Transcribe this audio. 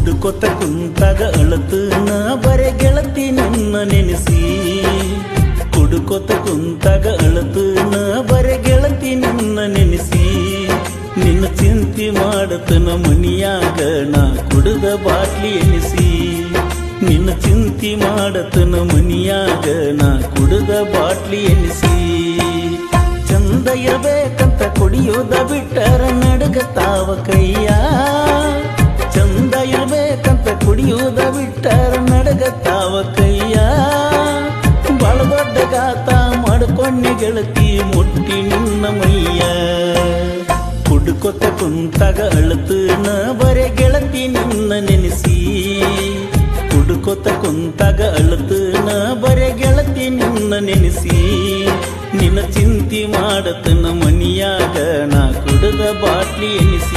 ಕುಡ್ಕೊತ ಕುಂತಾಗ ಅಳತನ ಬರೆ ಗೆಳತಿ ನಿನ್ನ ನೆನೆಸಿ ಕುಡ್ಕೊತ ಕುಂತಾಗ ಅಳತನ ಬರೆ ಗೆಳತಿ ನಿನ್ನ ನೆನೆಸಿ ನಿನ್ನ ಚಿಂತೆ ಮಾಡತನ ಮನಿಯಾಗ ನಾ ಕುಡಿದ ಬಾಟ್ಲಿ ಎನಿಸಿ ನಿನ್ನ ಚಿಂತೆ ಮಾಡತನ ಮನಿಯಾಗ ನಾ ಕುಡಿದ ಬಾಟ್ಲಿ ಎನಿಸಿ ಚಂದ ಇರಬೇಕಂತ ಕುಡಿಯೋದ ಬಿಟ್ಟರ ನಡಗತಾವ ಕೈಯ ಚಂದ ಇರಬೇಕಂತ ಕುಡಿಯೋದ ಬಿಟ್ಟರ ನಡಗತಾವ ಕೈಯ ಬಾಳ ದೊಡ್ಡ ಗಾತ ಮಾಡ್ಕೊಂಡೆ ಗೆಳತಿ ಮುಟ್ಟಿ ನಿನ್ನ ಮೈಯ ಕುಡ್ಕೊತ ಕುಂತಾಗ ಅಳತನ ಬರೆ ಗೆಳತಿ ನಿನ್ನ ನೆನೆಸಿ ಕುಡ್ಕೊತ ಕುಂತಾಗ ಅಳತನ ಬರೆ ಗೆಳತಿ ನಿನ್ನ ನೆನೆಸಿ ನಿನ್ನ ಚಿಂತೆ ಮಾಡತನ ಮನಿಯಾಗ ನಾ ಕುಡಿದ ಬಾಟ್ಲಿ ಎನಿಸಿ